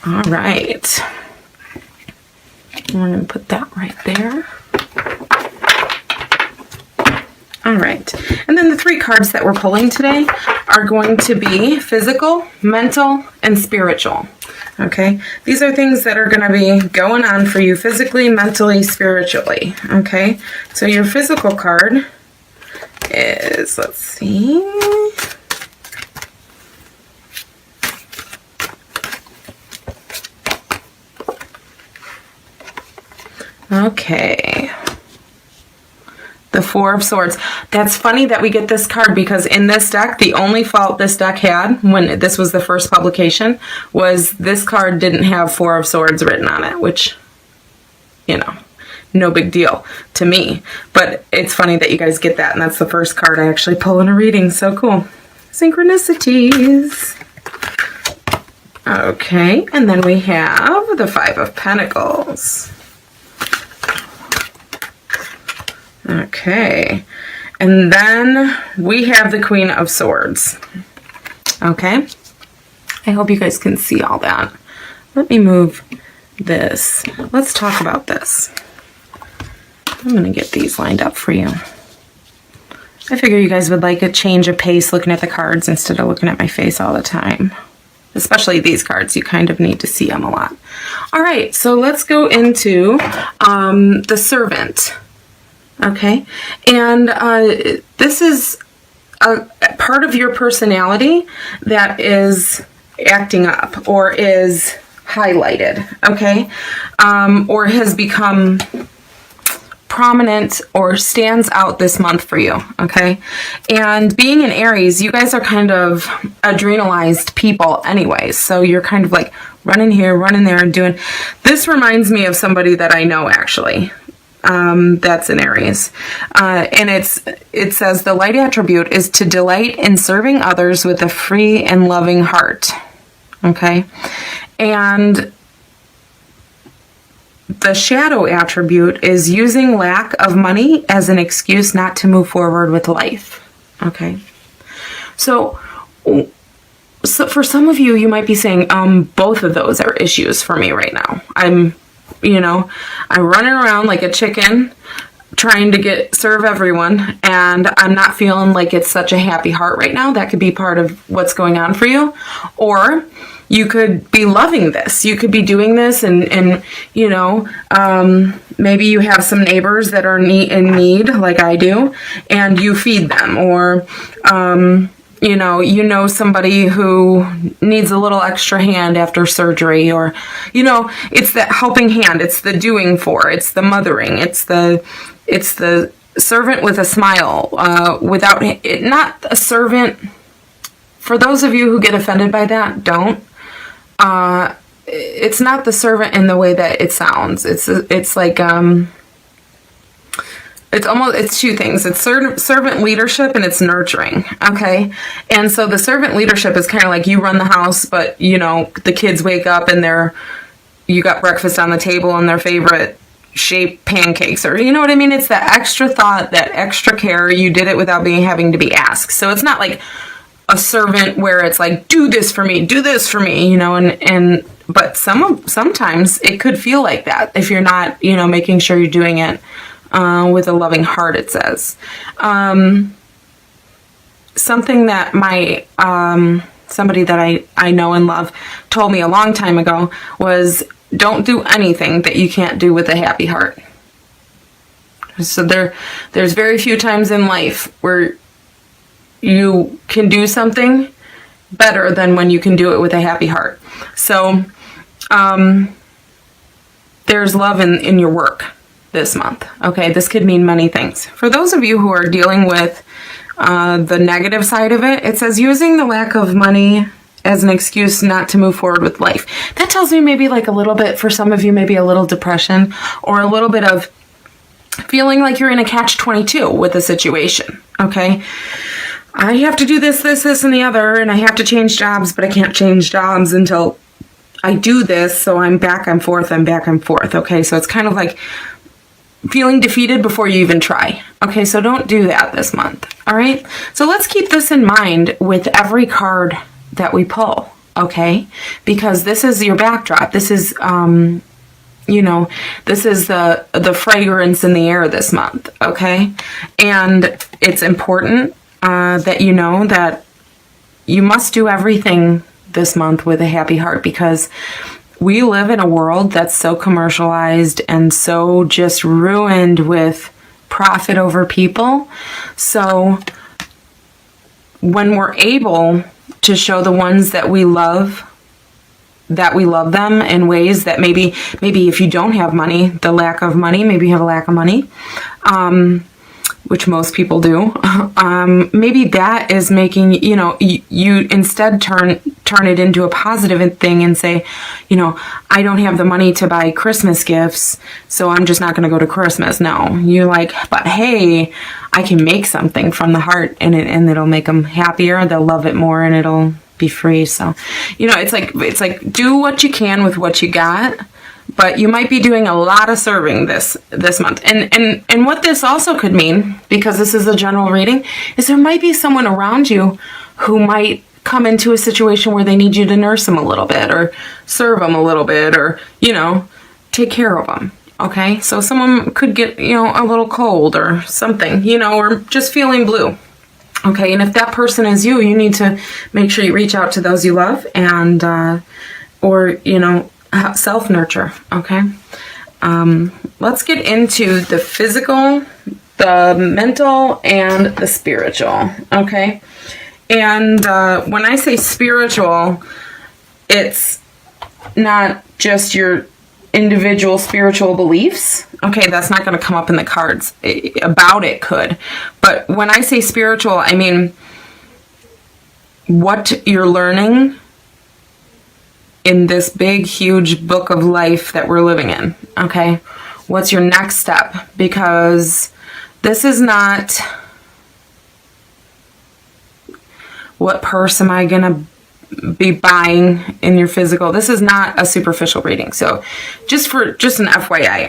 All right. We're going to put that right there. All right. And then the 3 cards that we're pulling today are going to be physical, mental, and spiritual. Okay. These are things that are going to be going on for you physically, mentally, spiritually. Okay. So your physical card is, let's see. Okay. The 4 of Swords. That's funny that we get this card because in this deck, the only fault this deck had when this was the first publication was this card didn't have 4 of Swords written on it, which, you know, no big deal to me. But it's funny that you guys get that, and that's the first card I actually pull in a reading. So cool. Synchronicities. Okay, and then we have the 5 of Pentacles. Okay, and then we have the Queen of Swords. Okay, I hope you guys can see all that. Let me move this. Let's talk about this. I'm going to get these lined up for you. I figure you guys would like a change of pace looking at the cards instead of looking at my face all the time. Especially these cards, you kind of need to see them a lot. All right, so let's go into the Servant. Okay, and this is a part of your personality that is acting up or is highlighted, okay, or has become prominent or stands out this month for you, okay? And being an Aries, you guys are kind of adrenalized people anyways, so you're kind of like running here, running there, and doing... This reminds me of somebody that I know, actually. That's an Aries. And it says the light attribute is to delight in serving others with a free and loving heart. Okay? And the shadow attribute is using lack of money as an excuse not to move forward with life. Okay? So for some of you, you might be saying, both of those are issues for me right now. I'm running around like a chicken trying to serve everyone, and I'm not feeling like it's such a happy heart right now. That could be part of what's going on for you. Or you could be loving this. You could be doing this and maybe you have some neighbors that are in need like I do, and you feed them. Or, somebody who needs a little extra hand after surgery, or, it's that helping hand. It's the doing for, it's the mothering. It's the servant with a smile, without it, not a servant. For those of you who get offended by that, don't. It's not the servant in the way that it sounds. It's like, it's two things. It's servant leadership and it's nurturing. Okay. And so the servant leadership is kind of like you run the house, but the kids wake up and you got breakfast on the table and their favorite shaped pancakes, or you know what I mean? It's that extra thought, that extra care. You did it without having to be asked. So it's not like a servant where it's like, do this for me, do this for me, but sometimes it could feel like that if you're not, making sure you're doing it with a loving heart, it says. Something that somebody that I know and love told me a long time ago was, don't do anything that you can't do with a happy heart. So there's very few times in life where you can do something better than when you can do it with a happy heart. So there's love in your work this month. Okay, this could mean many things. For those of you who are dealing with the negative side of it, it says using the lack of money as an excuse not to move forward with life. That tells me maybe like a little bit, for some of you, maybe a little depression, or a little bit of feeling like you're in a catch-22 with a situation. Okay, I have to do this, and the other, and I have to change jobs, but I can't change jobs until I do this, so I'm back and forth, okay? So it's kind of like feeling defeated before you even try. Okay, so don't do that this month, all right? So let's keep this in mind with every card that we pull, okay? Because this is your backdrop. This is, you know, this is the fragrance in the air this month, okay? And it's important that you know that you must do everything this month with a happy heart, because we live in a world that's so commercialized and so just ruined with profit over people. So when we're able to show the ones that we love them in ways that maybe if you don't have money, the lack of money, maybe you have a lack of money, which most people do, maybe that is making, you know, you instead turn it into a positive thing and say, you know, I don't have the money to buy Christmas gifts, so I'm just not going to go to Christmas. No, you're like, but hey, I can make something from the heart, and it'll make them happier. They'll love it more, and it'll be free. So, you know, it's like do what you can with what you got. But you might be doing a lot of serving this month. And what this also could mean, because this is a general reading, is there might be someone around you who might come into a situation where they need you to nurse them a little bit, or serve them a little bit, or, you know, take care of them. Okay? So someone could get, you know, a little cold or something, you know, or just feeling blue. Okay? And if that person is you, you need to make sure you reach out to those you love and, or, you know, self-nurture, okay? Let's get into the physical, the mental, and the spiritual, okay? And when I say spiritual, it's not just your individual spiritual beliefs. Okay, that's not going to come up in the cards. About it could. But when I say spiritual, I mean what you're learning in this big, huge book of life that we're living in, okay? What's your next step? Because this is not, what purse am I gonna be buying in your physical? This is not a superficial reading. So just an FYI,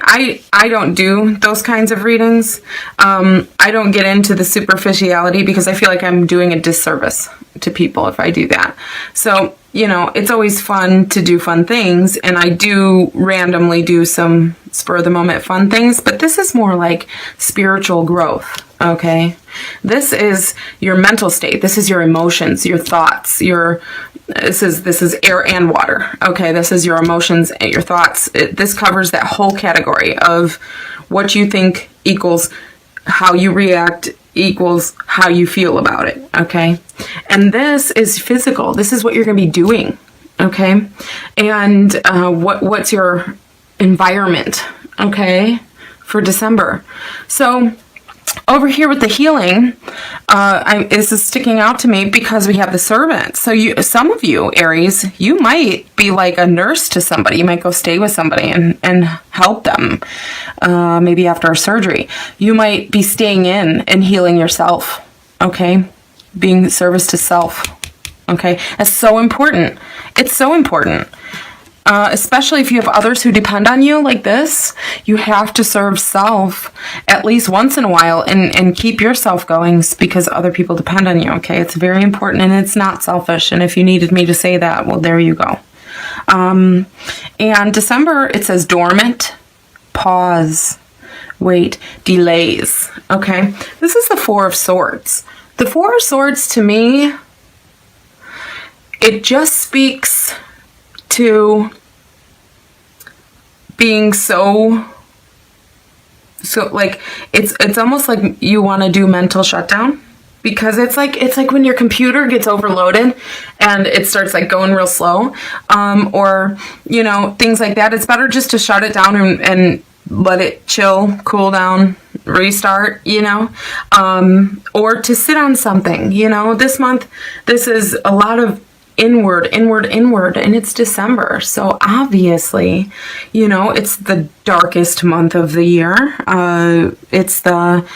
I don't do those kinds of readings. I don't get into the superficiality because I feel like I'm doing a disservice to people if I do that. So, you know, it's always fun to do fun things, and I do randomly do some spur of the moment fun things, but this is more like spiritual growth, okay? This is your mental state. This is your emotions, your thoughts, this is air and water, okay? This is your emotions and your thoughts. This covers that whole category of what you think equals how you react equals how you feel about it, okay? And this is physical. This is what you're going to be doing, okay? And what's your environment, okay, for December? So over here with the healing, this is sticking out to me because we have the servant. So some of you, Aries, you might be like a nurse to somebody. You might go stay with somebody and help them, maybe after a surgery. You might be staying in and healing yourself, okay? Being service to self, okay? That's so important. It's so important. Especially if you have others who depend on you like this, you have to serve self at least once in a while and keep yourself going because other people depend on you, okay? It's very important, and it's not selfish. And if you needed me to say that, well, there you go. And December, it says dormant, pause, wait, delays, okay? This is the Four of Swords. The Four of Swords, to me, it just speaks to being so like it's almost like you want to do mental shutdown, because it's like when your computer gets overloaded and it starts like going real slow, or you know, things like that. It's better just to shut it down and let it chill, cool down, restart, you know, or to sit on something, you know. This month, this is a lot of inward, and it's December. So obviously, you know, it's the darkest month of the year. It's the,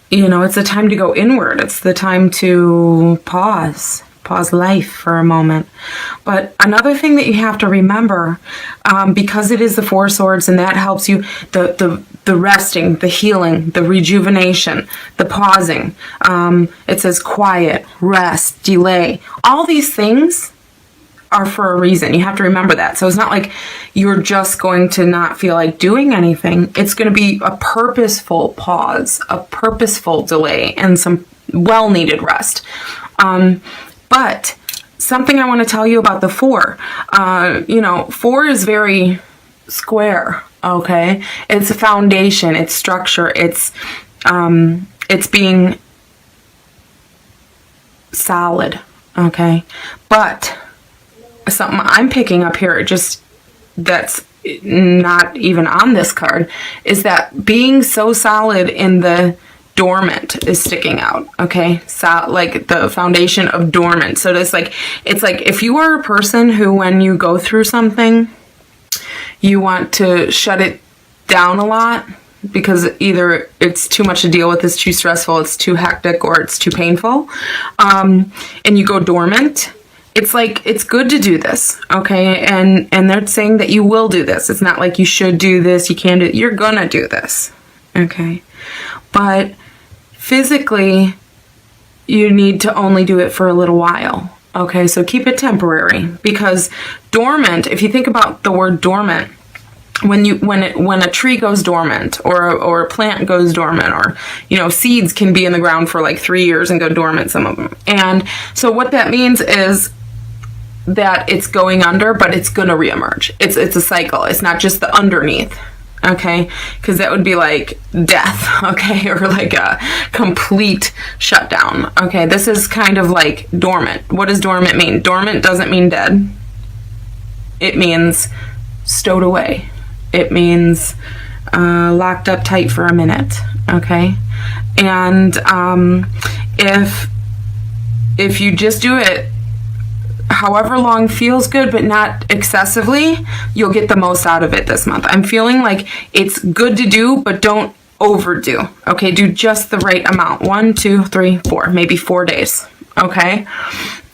you know, it's the time to go inward. It's the time to pause Pause life for a moment. But another thing that you have to remember, because it is the Four Swords, and that helps you, the resting, the healing, the rejuvenation, the pausing. It says quiet, rest, delay. All these things are for a reason. You have to remember that. So it's not like you're just going to not feel like doing anything. It's going to be a purposeful pause, a purposeful delay, and some well-needed rest. But something I want to tell you about the 4. 4 is very square. Okay, it's a foundation. It's structure. It's being solid. Okay, but something I'm picking up here, just that's not even on this card, is that being so solid in the dormant is sticking out. Okay, so like the foundation of dormant. So it's like if you are a person who, when you go through something, you want to shut it down a lot because either it's too much to deal with, it's too stressful, it's too hectic, or it's too painful, and you go dormant. It's like, it's good to do this, okay? And they're saying that you will do this. It's not like you should do this, you can do it. You're gonna do this, okay? But physically, you need to only do it for a little while, okay? So keep it temporary, because dormant, if you think about the word dormant, when a tree goes dormant, or a plant goes dormant, or seeds can be in the ground for like 3 years and go dormant, some of them. And so what that means is that it's going under, but it's gonna reemerge. It's a cycle. It's not just the underneath, okay? Because that would be like death, okay, or like a complete shutdown. Okay, this is kind of like dormant. What does dormant mean? Dormant doesn't mean dead. It means stowed away. It means locked up tight for a minute, okay? And if you just do it however long feels good, but not excessively, you'll get the most out of it this month. I'm feeling like it's good to do, but don't overdo. Okay, do just the right amount. 1, 2, 3, 4, maybe 4 days. Okay,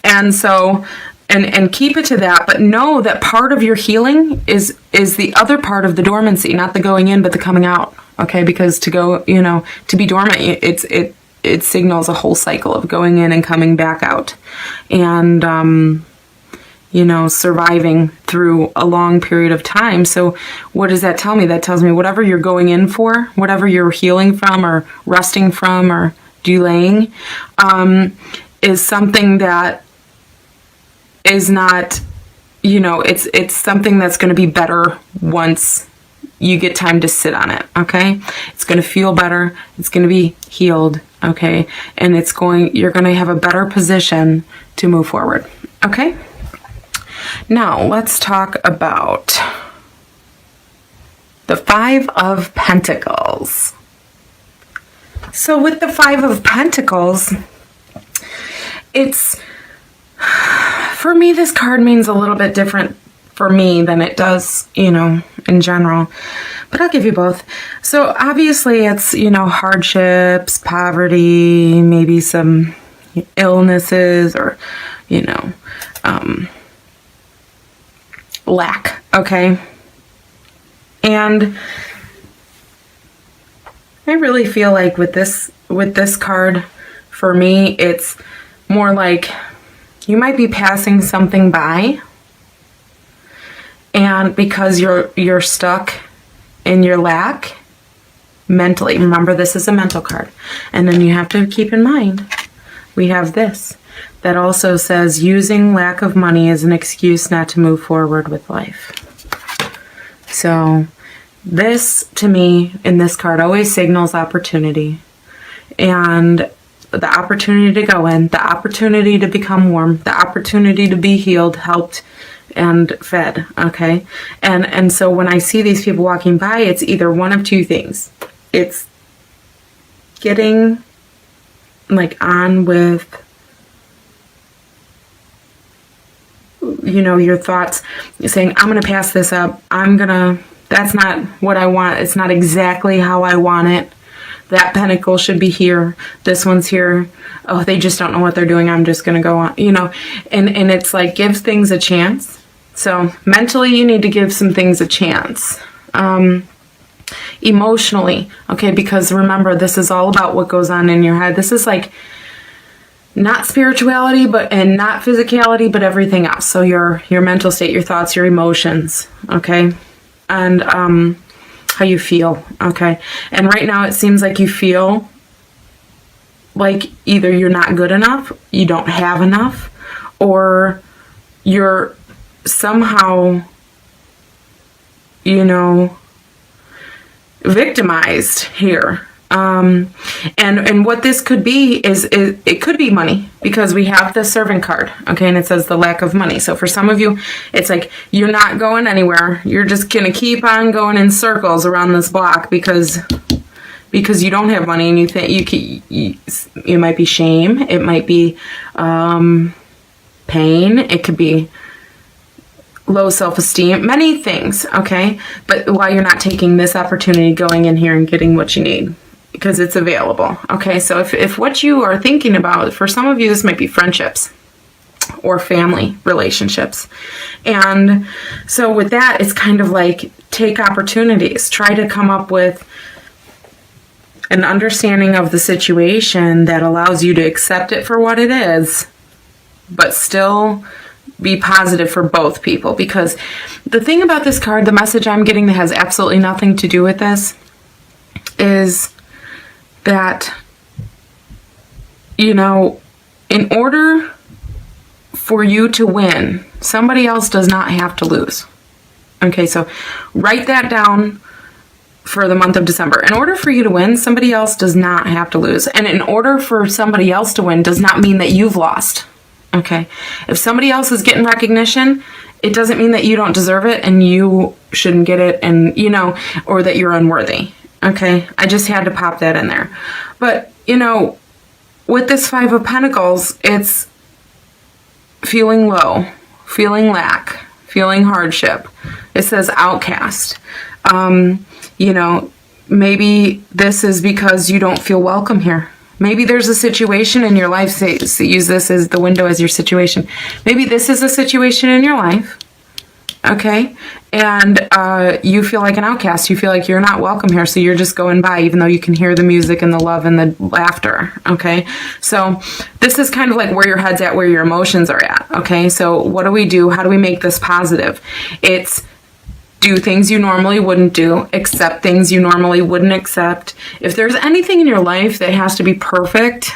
and so and keep it to that, but know that part of your healing is the other part of the dormancy, not the going in, but the coming out. Okay, because to go, to be dormant, it signals a whole cycle of going in and coming back out, and surviving through a long period of time. So what does that tell me? That tells me whatever you're going in for, whatever you're healing from or resting from or delaying, is something that is not, it's something that's going to be better once you get time to sit on it, okay? It's going to feel better. It's going to be healed, okay? And you're going to have a better position to move forward, okay? Now, let's talk about the 5 of Pentacles. So with the 5 of Pentacles, for me, this card means a little bit different for me than it does, in general. But I'll give you both. So obviously it's, hardships, poverty, maybe some illnesses, or, lack, okay? And I really feel like with this card, for me, it's more like you might be passing something by, and because you're stuck in your lack mentally. Remember, this is a mental card. And then you have to keep in mind, we have this that also says using lack of money as an excuse not to move forward with life. So this, to me, in this card, always signals opportunity. And the opportunity to go in, the opportunity to become warm, the opportunity to be healed, helped, and fed, okay? And so when I see these people walking by, it's either one of two things. It's getting, on with, your thoughts, saying, I'm going to pass this up, that's not what I want, it's not exactly how I want it, That pentacle should be here. This one's here. Oh, they just don't know what they're doing. I'm just going to go on, you know. And it's like, give things a chance. So mentally, you need to give some things a chance. Emotionally, okay, because remember, this is all about what goes on in your head. This is like not spirituality, and not physicality, but everything else. So your mental state, your thoughts, your emotions, okay, and how you feel, okay. And right now, it seems like you feel like either you're not good enough, you don't have enough, or you're somehow, you know, victimized here. And what this could be is it could be money, because we have the servant card, okay, and it says the lack of money. So for some of you, it's like you're not going anywhere. You're just gonna keep on going in circles around this block because you don't have money, and you think it might be shame, it might be pain, it could be low self-esteem, many things, okay? But why you're not taking this opportunity, going in here and getting what you need, because it's available, okay? So if what you are thinking about, for some of you, this might be friendships or family relationships. And so with that, it's kind of like, take opportunities. Try to come up with an understanding of the situation that allows you to accept it for what it is, but still be positive for both people. Because the thing about this card, the message I'm getting that has absolutely nothing to do with this, is that, you know, in order for you to win, somebody else does not have to lose. Okay, so write that down for the month of December. In order for you to win, somebody else does not have to lose. And in order for somebody else to win does not mean that you've lost. Okay, if somebody else is getting recognition, it doesn't mean that you don't deserve it and you shouldn't get it, and, you know, or that you're unworthy. Okay, I just had to pop that in there. But, you know, with this Five of Pentacles, it's feeling low, feeling lack, feeling hardship. It says outcast. You know, maybe this is because you don't feel welcome here. Maybe there's a situation in your life, say use this as the window as your situation. Maybe this is a situation in your life, okay? And you feel like an outcast. You feel like you're not welcome here, so you're just going by, even though you can hear the music and the love and the laughter, okay? So this is kind of like where your head's at, where your emotions are at, okay? So what do we do? How do we make this positive? It's do things you normally wouldn't do, accept things you normally wouldn't accept. If there's anything in your life that has to be perfect,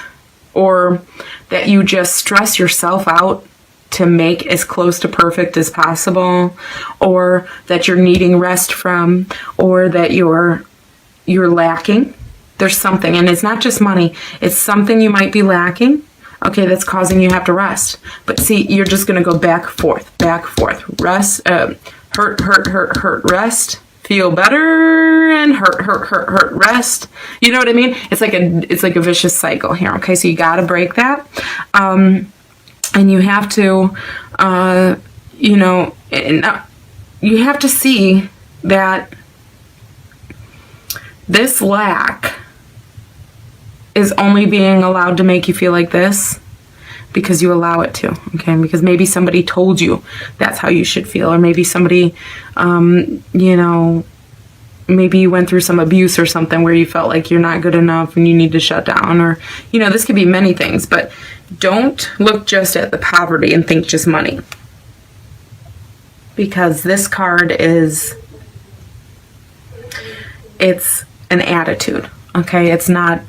or that you just stress yourself out to make as close to perfect as possible, or that you're needing rest from, or that you're lacking, there's something, and it's not just money, it's something you might be lacking, okay, that's causing you to have to rest. But see, you're just going to go back, forth, rest, hurt, rest, feel better, and hurt, rest. You know what I mean? It's like a vicious cycle here. Okay, so you got to break that, and you have to, you know, you have to see that this lack is only being allowed to make you feel like this because you allow it to, okay? Because maybe somebody told you that's how you should feel, or maybe somebody, you know, maybe you went through some abuse or something where you felt like you're not good enough and you need to shut down, or, you know, this could be many things, but don't look just at the poverty and think just money. Because this card is, it's an attitude, okay? It's not,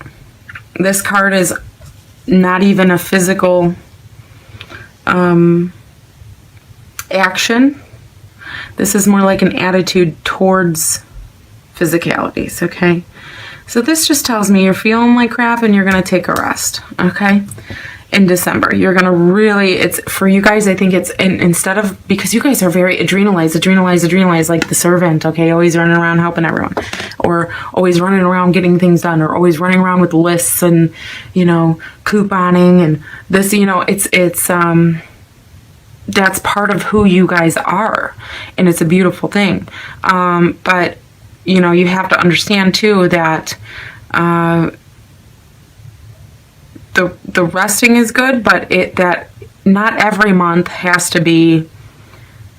this card is not even a physical action. This is more like an attitude towards physicalities, okay? So this just tells me you're feeling like crap and you're going to take a rest, okay? In December, you're going to really, it's for you guys, I think it's, instead of, because you guys are very adrenalized, like the servant, okay? Always running around helping everyone, or always running around getting things done, or always running around with lists and, you know, couponing and this, you know, it's that's part of who you guys are, and it's a beautiful thing. But, you know, you have to understand too that the resting is good, but that not every month has to be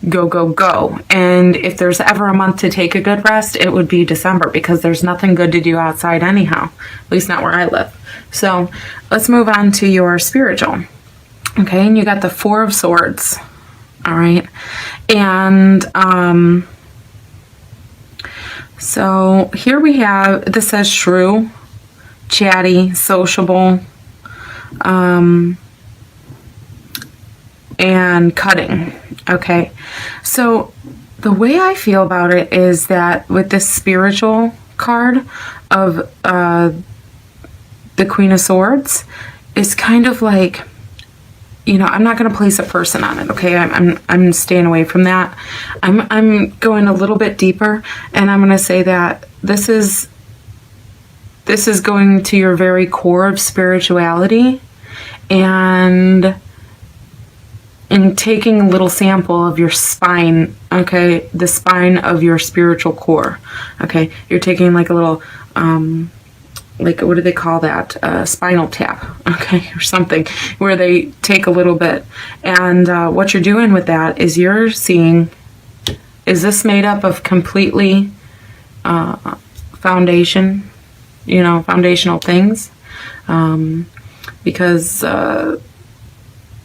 go, go, go. And if there's ever a month to take a good rest, it would be December, because there's nothing good to do outside anyhow, at least not where I live. So let's move on to your spiritual. Okay, and you got the Four of Swords. All right. And so here we have, this says shrew, chatty, sociable, and cutting. Okay, so the way I feel about it is that with this spiritual card of the Queen of Swords, is kind of like, you know, I'm not going to place a person on it. Okay, I'm staying away from that. I'm going a little bit deeper, and I'm going to say that this is going to your very core of spirituality, and in taking a little sample of your spine, okay, the spine of your spiritual core, okay, you're taking like a little, like, what do they call that, spinal tap, okay, or something, where they take a little bit, and what you're doing with that is you're seeing, is this made up of completely foundation, you know, foundational things, because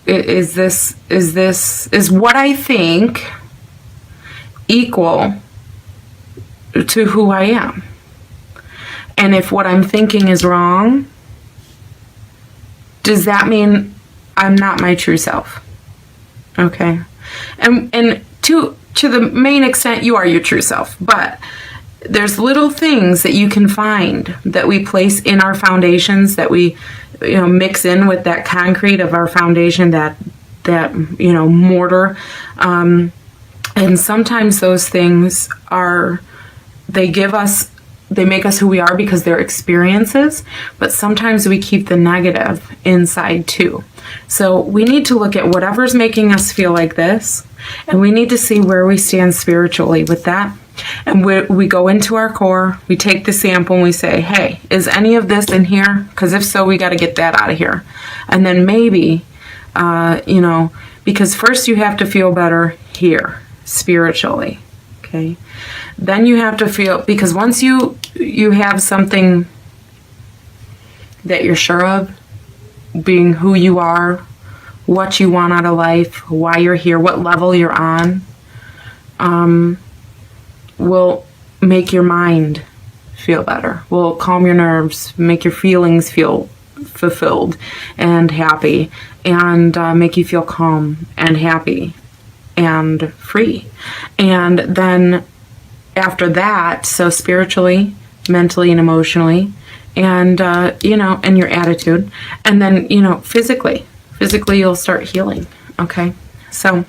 is what I think equal to who I am? And if what I'm thinking is wrong, does that mean I'm not my true self? Okay. And to the main extent, you are your true self, but there's little things that you can find that we place in our foundations, that we, you know, mix in with that concrete of our foundation, that you know, mortar, and sometimes those things they make us who we are because they're experiences, but sometimes we keep the negative inside too. So we need to look at whatever's making us feel like this, and we need to see where we stand spiritually with that. And we go into our core, we take the sample, and we say, hey, is any of this in here? Because if so, we got to get that out of here. And then maybe, you know, because first you have to feel better here, spiritually, okay? Then you have to feel, because once you have something that you're sure of, being who you are, what you want out of life, why you're here, what level you're on, will make your mind feel better, will calm your nerves, make your feelings feel fulfilled and happy, and make you feel calm and happy and free. And then after that, so spiritually, mentally, and emotionally, and you know, and your attitude, and then, you know, physically you'll start healing. Okay, so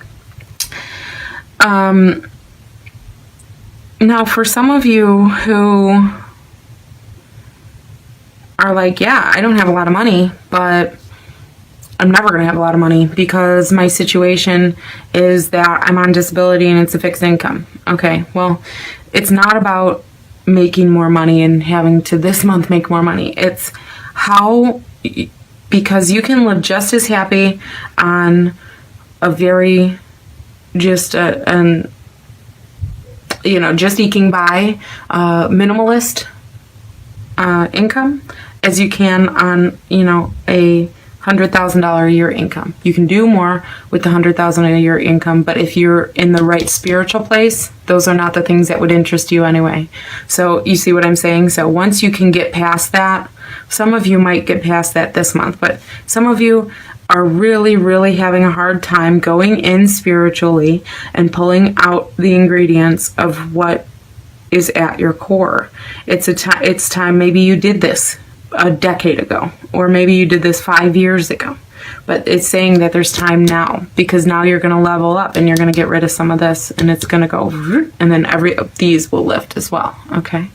now for some of you who are like, yeah, I don't have a lot of money, but I'm never going to have a lot of money because my situation is that I'm on disability and it's a fixed income. Okay, well, it's not about making more money and having to this month make more money. It's how, because you can live just as happy on a very, just an, you know, just eking by minimalist income as you can on, you know, a $100,000 a year income. You can do more with the $100,000 a year income, but if you're in the right spiritual place, those are not the things that would interest you anyway. So you see what I'm saying? So once you can get past that, some of you might get past that this month, but some of you are really, really having a hard time going in spiritually and pulling out the ingredients of what is at your core. It's time, maybe you did this a decade ago, or maybe you did this 5 years ago, but it's saying that there's time now, because now you're going to level up and you're going to get rid of some of this, and it's going to go, and then these will lift as well. Okay.